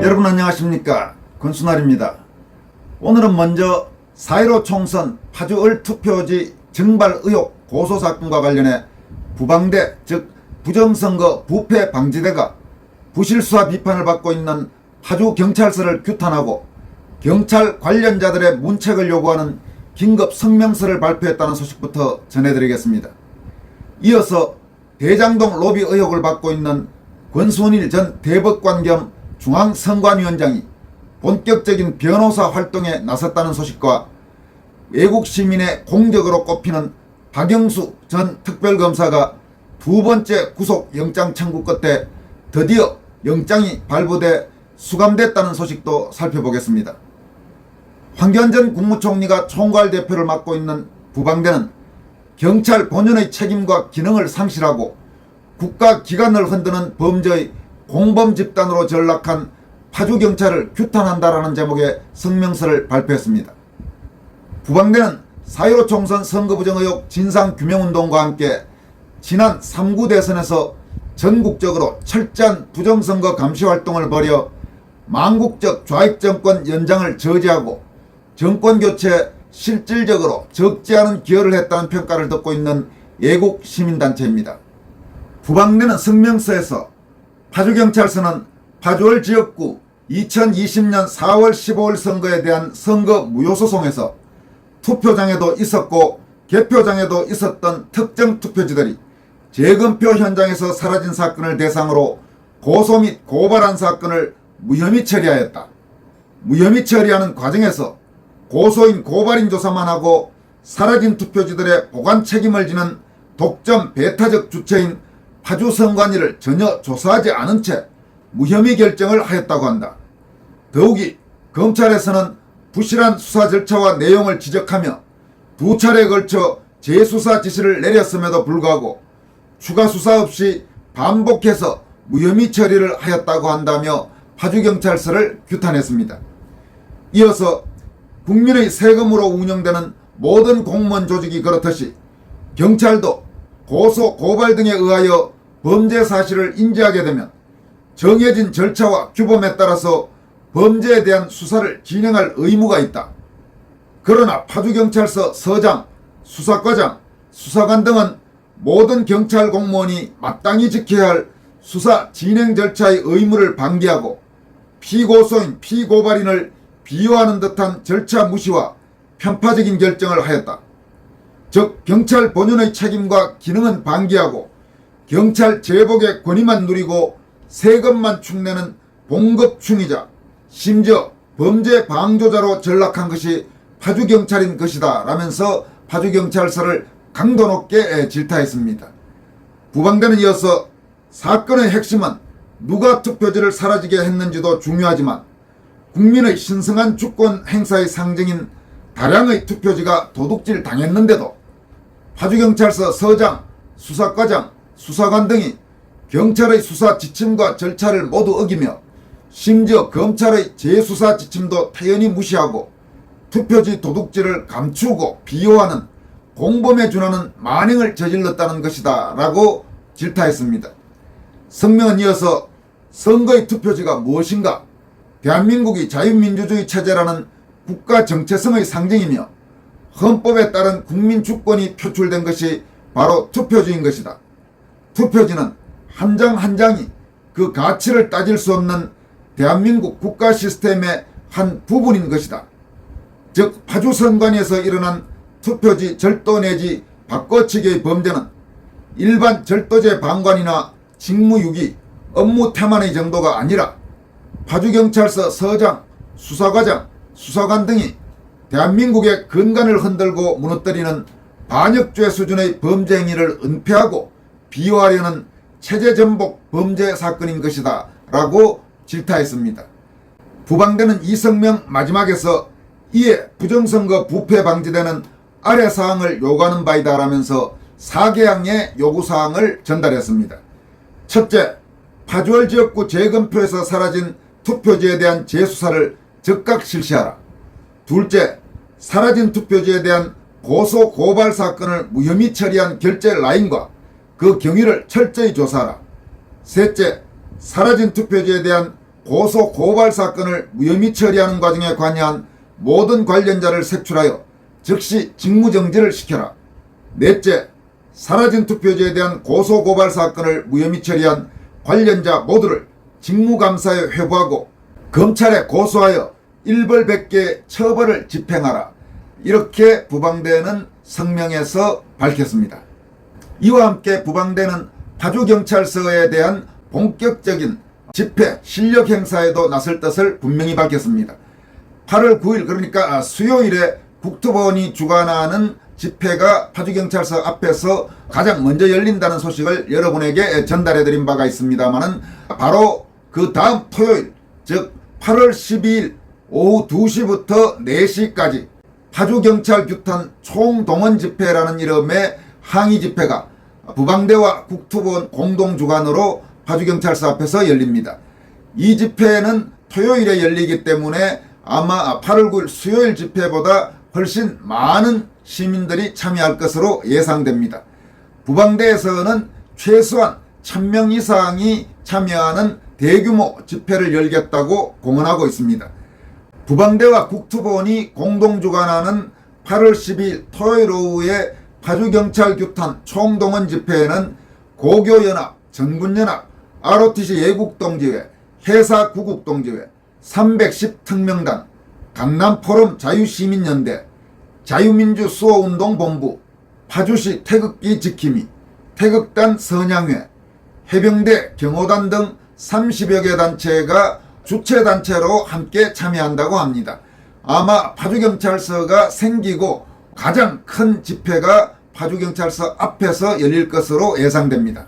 여러분 안녕하십니까, 권순알입니다. 오늘은 먼저 4.15 총선 파주을 투표지 증발 의혹 고소사건과 관련해 부방대 즉 부정선거 부패방지대가 부실수사 비판을 받고 있는 파주경찰서를 규탄하고 경찰 관련자들의 문책을 요구하는 긴급 성명서를 발표했다는 소식부터 전해드리겠습니다. 이어서 대장동 로비 의혹을 받고 있는 권순일 전 대법관 겸 중앙선관위원장이 본격적인 변호사 활동에 나섰다는 소식과 외국 시민의 공적으로 꼽히는 박영수 전 특별검사가 두 번째 구속영장 청구 끝에 드디어 영장이 발부돼 수감됐다는 소식도 살펴보겠습니다. 황교안 전 국무총리가 총괄대표를 맡고 있는 부방대는 경찰 본연의 책임과 기능을 상실하고 국가기관을 흔드는 범죄의 공범 집단으로 전락한 파주경찰을 규탄한다라는 제목의 성명서를 발표했습니다. 부방대는 4.15 총선 선거부정 의혹 진상규명운동과 함께 지난 3구 대선에서 전국적으로 철저한 부정선거 감시활동을 벌여 망국적 좌익정권 연장을 저지하고 정권교체에 실질적으로 적지 않은 기여를 했다는 평가를 듣고 있는 애국 시민단체입니다. 부방대는 성명서에서 파주경찰서는 파주을 지역구 2020년 4월 15일 선거에 대한 선거 무효소송에서 투표장에도 있었고 개표장에도 있었던 특정 투표지들이 재검표 현장에서 사라진 사건을 대상으로 고소 및 고발한 사건을 무혐의 처리하였다. 무혐의 처리하는 과정에서 고소인 고발인 조사만 하고 사라진 투표지들의 보관 책임을 지는 독점 배타적 주체인 파주선관위를 전혀 조사하지 않은 채 무혐의 결정을 하였다고 한다. 더욱이 검찰에서는 부실한 수사 절차와 내용을 지적하며 두 차례에 걸쳐 재수사 지시를 내렸음에도 불구하고 추가 수사 없이 반복해서 무혐의 처리를 하였다고 한다며 파주경찰서를 규탄했습니다. 이어서 국민의 세금으로 운영되는 모든 공무원 조직이 그렇듯이 경찰도 고소, 고발 등에 의하여 범죄 사실을 인지하게 되면 정해진 절차와 규범에 따라서 범죄에 대한 수사를 진행할 의무가 있다. 그러나 파주경찰서 서장, 수사과장, 수사관 등은 모든 경찰 공무원이 마땅히 지켜야 할 수사 진행 절차의 의무를 방기하고 피고소인, 피고발인을 비호하는 듯한 절차 무시와 편파적인 결정을 하였다. 즉 경찰 본연의 책임과 기능은 방기하고 경찰 제복의 권위만 누리고 세금만 축내는 봉급충이자 심지어 범죄 방조자로 전락한 것이 파주경찰인 것이다 라면서 파주경찰서를 강도 높게 질타했습니다. 부방대는 이어서 사건의 핵심은 누가 투표지를 사라지게 했는지도 중요하지만 국민의 신성한 주권 행사의 상징인 다량의 투표지가 도둑질 당했는데도 파주경찰서 서장, 수사과장, 수사관 등이 경찰의 수사 지침과 절차를 모두 어기며 심지어 검찰의 재수사 지침도 태연히 무시하고 투표지 도둑질을 감추고 비호하는 공범에 준하는 만행을 저질렀다는 것이다 라고 질타했습니다. 성명은 이어서 선거의 투표지가 무엇인가? 대한민국이 자유민주주의 체제라는 국가 정체성의 상징이며 헌법에 따른 국민 주권이 표출된 것이 바로 투표지인 것이다. 투표지는 한 장 한 장이 그 가치를 따질 수 없는 대한민국 국가 시스템의 한 부분인 것이다. 즉 파주선관위에서 일어난 투표지 절도 내지 바꿔치기의 범죄는 일반 절도죄 방관이나 직무유기, 업무 태만의 정도가 아니라 파주경찰서 서장, 수사과장, 수사관 등이 대한민국의 근간을 흔들고 무너뜨리는 반역죄 수준의 범죄 행위를 은폐하고 비호하려는 체제전복 범죄 사건인 것이다 라고 질타했습니다. 부방대는 이 성명 마지막에서 이에 부정선거 부패방지대는 아래 사항을 요구하는 바이다 라면서 4개항의 요구사항을 전달했습니다. 첫째, 파주을 지역구 재검표에서 사라진 투표지에 대한 재수사를 즉각 실시하라. 둘째, 사라진 투표지에 대한 고소 고발 사건을 무혐의 처리한 결재 라인과 그 경위를 철저히 조사하라. 셋째, 사라진 투표지에 대한 고소 고발 사건을 무혐의 처리하는 과정에 관여한 모든 관련자를 색출하여 즉시 직무정지를 시켜라. 넷째, 사라진 투표지에 대한 고소 고발 사건을 무혐의 처리한 관련자 모두를 직무감사에 회부하고 검찰에 고소하여 일벌백계 처벌을 집행하라. 이렇게 부방대는 성명에서 밝혔습니다. 이와 함께 부방대는 파주경찰서에 대한 본격적인 집회 실력 행사에도 나설 뜻을 분명히 밝혔습니다. 8월 9일 그러니까 수요일에 국토본이 주관하는 집회가 파주경찰서 앞에서 가장 먼저 열린다는 소식을 여러분에게 전달해드린 바가 있습니다만은 바로 그 다음 토요일 즉 8월 12일 오후 2시부터 4시까지 파주경찰 규탄 총동원 집회라는 이름의 항의 집회가 부방대와 국토본 공동주관으로 파주경찰서 앞에서 열립니다. 이 집회는 토요일에 열리기 때문에 아마 8월 9일 수요일 집회보다 훨씬 많은 시민들이 참여할 것으로 예상됩니다. 부방대에서는 최소한 1000명 이상이 참여하는 대규모 집회를 열겠다고 공언하고 있습니다. 부방대와 국토본이 공동주관하는 8월 12일 토요일 오후에 파주경찰 규탄 총동원 집회에는 고교연합, 전군연합, ROTC 예국동지회, 해사구국동지회, 310특명단, 강남포럼 자유시민연대, 자유민주수호운동본부, 파주시 태극기 지킴이, 태극단 선양회, 해병대 경호단 등 30여 개 단체가 주최단체로 함께 참여한다고 합니다. 아마 파주경찰서가 생기고 가장 큰 집회가 파주경찰서 앞에서 열릴 것으로 예상됩니다.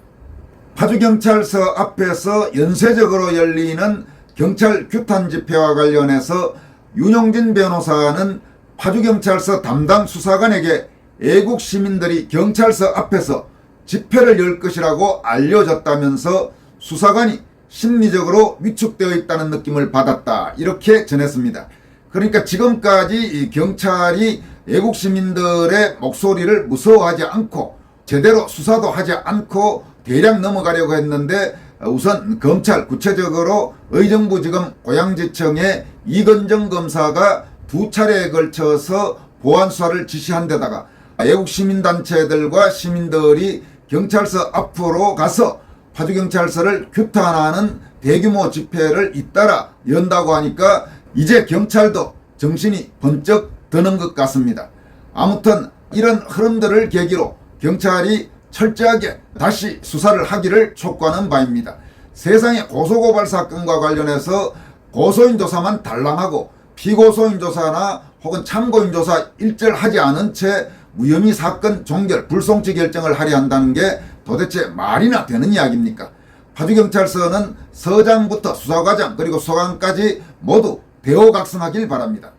파주경찰서 앞에서 연쇄적으로 열리는 경찰 규탄 집회와 관련해서 윤용진 변호사는 파주경찰서 담당 수사관에게 애국 시민들이 경찰서 앞에서 집회를 열 것이라고 알려졌다면서 수사관이 심리적으로 위축되어 있다는 느낌을 받았다 이렇게 전했습니다. 그러니까 지금까지 경찰이 애국 시민들의 목소리를 무서워하지 않고 제대로 수사도 하지 않고 대략 넘어가려고 했는데 우선 검찰 구체적으로 의정부지검 고양지청의 이건정 검사가 2차례에 걸쳐서 보안 수사를 지시한 데다가 애국 시민단체들과 시민들이 경찰서 앞으로 가서 파주경찰서를 규탄하는 대규모 집회를 잇따라 연다고 하니까 이제 경찰도 정신이 번쩍 드는 것 같습니다. 아무튼 이런 흐름들을 계기로 경찰이 철저하게 다시 수사를 하기를 촉구하는 바입니다. 세상의 고소고발 사건과 관련해서 고소인 조사만 달랑하고 피고소인 조사나 혹은 참고인 조사 일절하지 않은 채 무혐의 사건 종결 불송치 결정을 하려 한다는 게 도대체 말이나 되는 이야기입니까? 파주경찰서는 서장부터 수사과장 그리고 소관까지 모두 대호각성하길 바랍니다.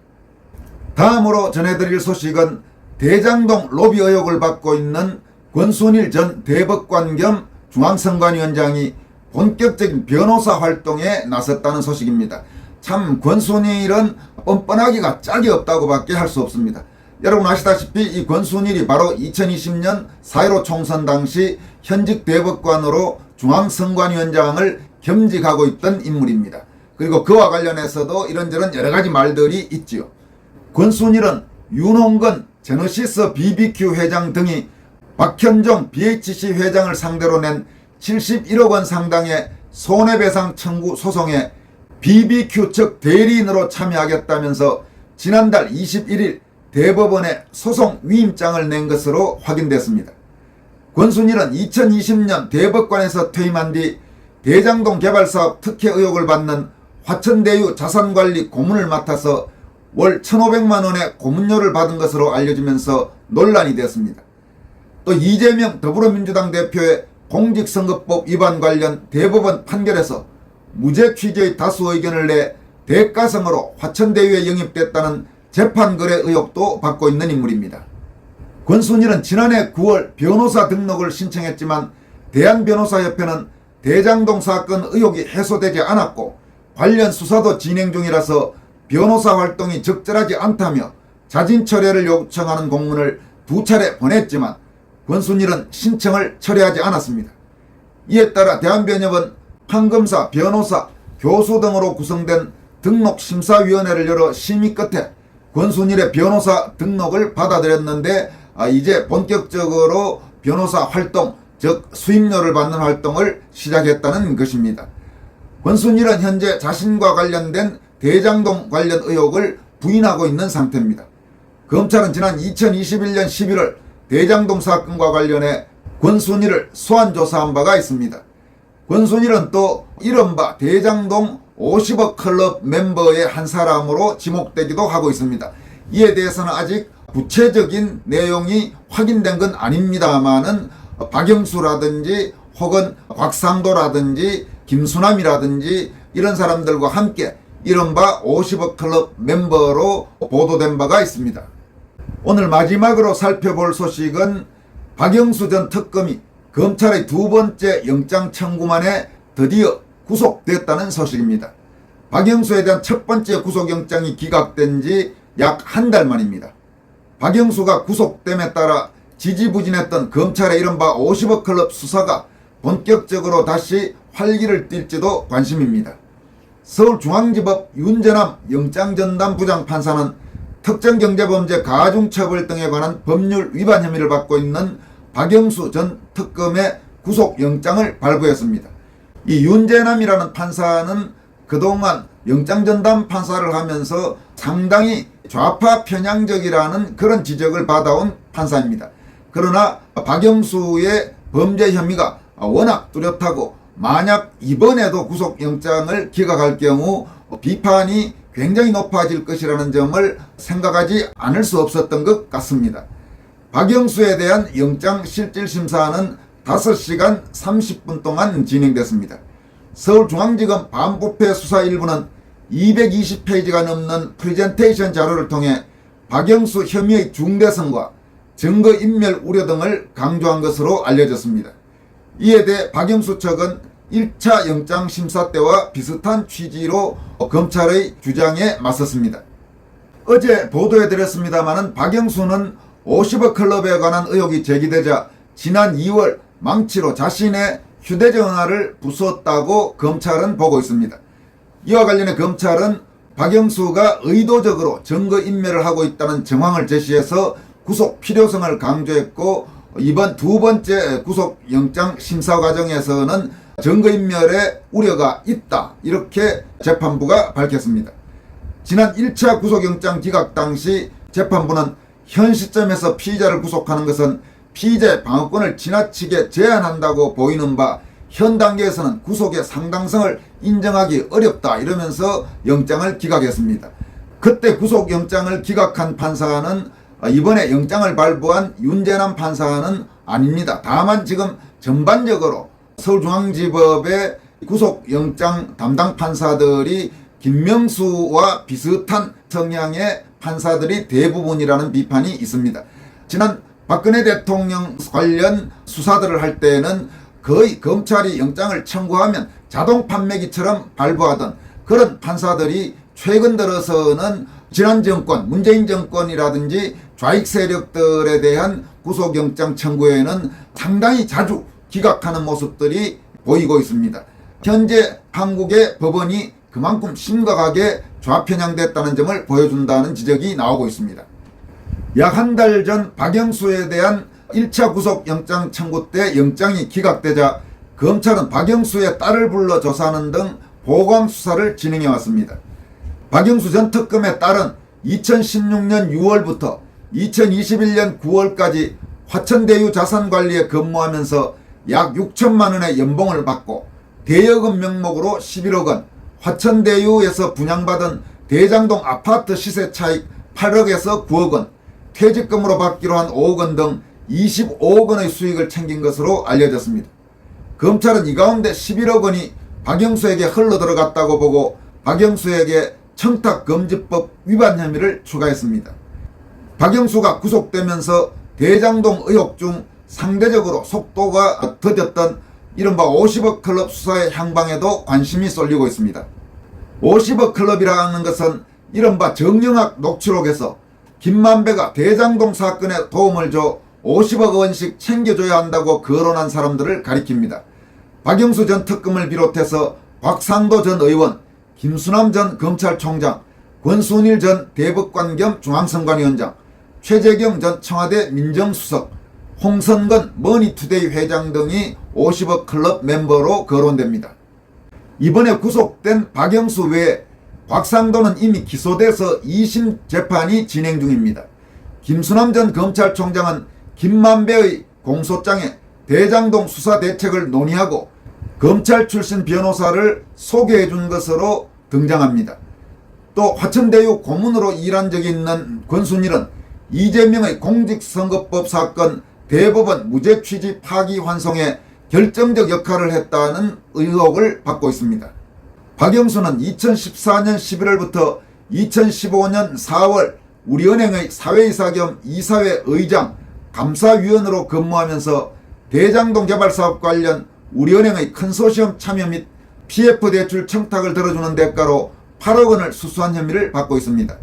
다음으로 전해드릴 소식은 대장동 로비 의혹을 받고 있는 권순일 전 대법관 겸 중앙선관위원장이 본격적인 변호사 활동에 나섰다는 소식입니다. 참 권순일은 뻔뻔하기가 짝이 없다고 밖에 할 수 없습니다. 여러분 아시다시피 이 권순일이 바로 2020년 4.15 총선 당시 현직 대법관으로 중앙선관위원장을 겸직하고 있던 인물입니다. 그리고 그와 관련해서도 이런저런 여러가지 말들이 있지요. 권순일은 윤홍건 제너시스 BBQ 회장 등이 박현종 BHC 회장을 상대로 낸 71억 원 상당의 손해배상 청구 소송에 BBQ 측 대리인으로 참여하겠다면서 지난달 21일 대법원에 소송 위임장을 낸 것으로 확인됐습니다. 권순일은 2020년 대법관에서 퇴임한 뒤 대장동 개발사업 특혜 의혹을 받는 화천대유 자산관리 고문을 맡아서 월 1,500만 원의 고문료를 받은 것으로 알려지면서 논란이 됐습니다. 또 이재명 더불어민주당 대표의 공직선거법 위반 관련 대법원 판결에서 무죄 취지의 다수 의견을 내 대가성으로 화천대유에 영입됐다는 재판거래 의혹도 받고 있는 인물입니다. 권순일은 지난해 9월 변호사 등록을 신청했지만 대한변호사협회는 대장동 사건 의혹이 해소되지 않았고 관련 수사도 진행 중이라서 변호사 활동이 적절하지 않다며 자진 철회를 요청하는 공문을 2차례 보냈지만 권순일은 신청을 철회하지 않았습니다. 이에 따라 대한변협은 판검사, 변호사, 교수 등으로 구성된 등록심사위원회를 열어 심의 끝에 권순일의 변호사 등록을 받아들였는데 이제 본격적으로 변호사 활동, 즉 수임료를 받는 활동을 시작했다는 것입니다. 권순일은 현재 자신과 관련된 대장동 관련 의혹을 부인하고 있는 상태입니다. 검찰은 지난 2021년 11월 대장동 사건과 관련해 권순일을 소환조사한 바가 있습니다. 권순일은 또 이른바 대장동 50억 클럽 멤버의 한 사람으로 지목되기도 하고 있습니다. 이에 대해서는 아직 구체적인 내용이 확인된 건 아닙니다만은 박영수라든지 혹은 곽상도라든지 김수남이라든지 이런 사람들과 함께 이른바 50억 클럽 멤버로 보도된 바가 있습니다. 오늘 마지막으로 살펴볼 소식은 박영수 전 특검이 검찰의 두 번째 영장 청구만에 드디어 구속됐다는 소식입니다. 박영수에 대한 첫 번째 구속영장이 기각된 지 약 한 달 만입니다. 박영수가 구속됨에 따라 지지부진했던 검찰의 이른바 50억 클럽 수사가 본격적으로 다시 활기를 띨지도 관심입니다. 서울중앙지법 윤재남 영장전담 부장판사는 특정경제범죄 가중처벌 등에 관한 법률 위반 혐의를 받고 있는 박영수 전 특검의 구속영장을 발부했습니다. 이 윤재남이라는 판사는 그동안 영장전담 판사를 하면서 상당히 좌파 편향적이라는 그런 지적을 받아온 판사입니다. 그러나 박영수의 범죄 혐의가 워낙 뚜렷하고 만약 이번에도 구속영장을 기각할 경우 비판이 굉장히 높아질 것이라는 점을 생각하지 않을 수 없었던 것 같습니다. 박영수에 대한 영장실질심사는 5시간 30분 동안 진행됐습니다. 서울중앙지검 반부패 수사 1부는 220페이지가 넘는 프레젠테이션 자료를 통해 박영수 혐의의 중대성과 증거인멸 우려 등을 강조한 것으로 알려졌습니다. 이에 대해 박영수 측은 1차 영장심사 때와 비슷한 취지로 검찰의 주장에 맞섰습니다. 어제 보도해드렸습니다마는 박영수는 50억 클럽에 관한 의혹이 제기되자 지난 2월 망치로 자신의 휴대전화를 부쉈다고 검찰은 보고 있습니다. 이와 관련해 검찰은 박영수가 의도적으로 증거인멸을 하고 있다는 정황을 제시해서 구속 필요성을 강조했고 이번 두 번째 구속영장 심사 과정에서는 증거인멸의 우려가 있다 이렇게 재판부가 밝혔습니다. 지난 1차 구속영장 기각 당시 재판부는 현 시점에서 피의자를 구속하는 것은 피의자의 방어권을 지나치게 제한한다고 보이는 바 현 단계에서는 구속의 상당성을 인정하기 어렵다 이러면서 영장을 기각했습니다. 그때 구속영장을 기각한 판사는 이번에 영장을 발부한 윤재남 판사는 아닙니다. 다만 지금 전반적으로 서울중앙지법의 구속영장 담당 판사들이 김명수와 비슷한 성향의 판사들이 대부분이라는 비판이 있습니다. 지난 박근혜 대통령 관련 수사들을 할 때는 거의 검찰이 영장을 청구하면 자동 판매기처럼 발부하던 그런 판사들이 최근 들어서는 지난 정권, 문재인 정권이라든지 좌익 세력들에 대한 구속영장 청구에는 상당히 자주 기각하는 모습들이 보이고 있습니다. 현재 한국의 법원이 그만큼 심각하게 좌편향됐다는 점을 보여준다는 지적이 나오고 있습니다. 약 한 달 전 박영수에 대한 1차 구속영장 청구 때 영장이 기각되자 검찰은 박영수의 딸을 불러 조사하는 등 보강 수사를 진행해왔습니다. 박영수 전 특검의 딸은 2016년 6월부터 2021년 9월까지 화천대유 자산관리에 근무하면서 약 6천만 원의 연봉을 받고 대여금 명목으로 11억 원, 화천대유에서 분양받은 대장동 아파트 시세 차익 8억에서 9억 원, 퇴직금으로 받기로 한 5억 원 등 25억 원의 수익을 챙긴 것으로 알려졌습니다. 검찰은 이 가운데 11억 원이 박영수에게 흘러들어갔다고 보고 박영수에게 청탁금지법 위반 혐의를 추가했습니다. 박영수가 구속되면서 대장동 의혹 중 상대적으로 속도가 더뎠던 이른바 50억 클럽 수사의 향방에도 관심이 쏠리고 있습니다. 50억 클럽이라는 것은 이른바 정영학 녹취록에서 김만배가 대장동 사건에 도움을 줘 50억 원씩 챙겨줘야 한다고 거론한 사람들을 가리킵니다. 박영수 전 특검을 비롯해서 곽상도 전 의원, 김수남 전 검찰총장, 권순일 전 대법관 겸 중앙선관위원장, 최재경 전 청와대 민정수석, 홍선건 머니투데이 회장 등이 50억 클럽 멤버로 거론됩니다. 이번에 구속된 박영수 외에 곽상도는 이미 기소돼서 2심 재판이 진행 중입니다. 김수남 전 검찰총장은 김만배의 공소장에 대장동 수사 대책을 논의하고 검찰 출신 변호사를 소개해 준 것으로 등장합니다. 또 화천대유 고문으로 일한 적이 있는 권순일은 이재명의 공직선거법 사건 대법원 무죄 취지 파기환송에 결정적 역할을 했다는 의혹을 받고 있습니다. 박영수는 2014년 11월부터 2015년 4월 우리은행의 사회이사 겸 이사회 의장, 감사위원으로 근무하면서 대장동 개발사업 관련 우리은행의 컨소시엄 참여 및 PF 대출 청탁을 들어주는 대가로 8억 원을 수수한 혐의를 받고 있습니다.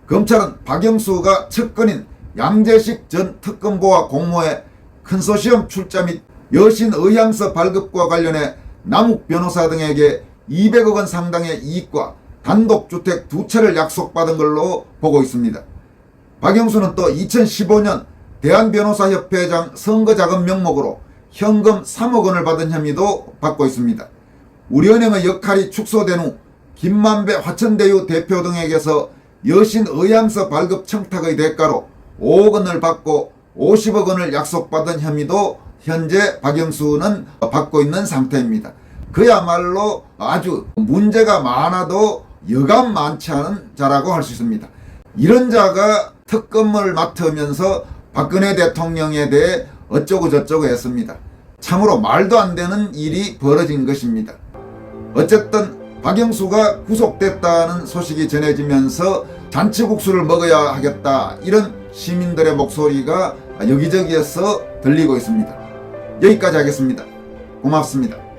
검찰은 박영수가 측근인 양재식 전 특검보와 공모해 컨소시엄 출자 및 여신 의향서 발급과 관련해 남욱 변호사 등에게 200억 원 상당의 이익과 단독주택 2채를 약속받은 걸로 보고 있습니다. 박영수는 또 2015년 대한변호사협회장 선거자금 명목으로 현금 3억 원을 받은 혐의도 받고 있습니다. 우리은행의 역할이 축소된 후 김만배 화천대유 대표 등에게서 여신 의향서 발급 청탁의 대가로 5억 원을 받고 50억 원을 약속받은 혐의도 현재 박영수는 받고 있는 상태입니다. 그야말로 아주 문제가 많아도 여간 많지 않은 자라고 할 수 있습니다. 이런 자가 특검을 맡으면서 박근혜 대통령에 대해 어쩌고 저쩌고 했습니다. 참으로 말도 안 되는 일이 벌어진 것입니다. 어쨌든 박영수가 구속됐다는 소식이 전해지면서 잔치국수를 먹어야 하겠다, 이런 시민들의 목소리가 여기저기에서 들리고 있습니다. 여기까지 하겠습니다. 고맙습니다.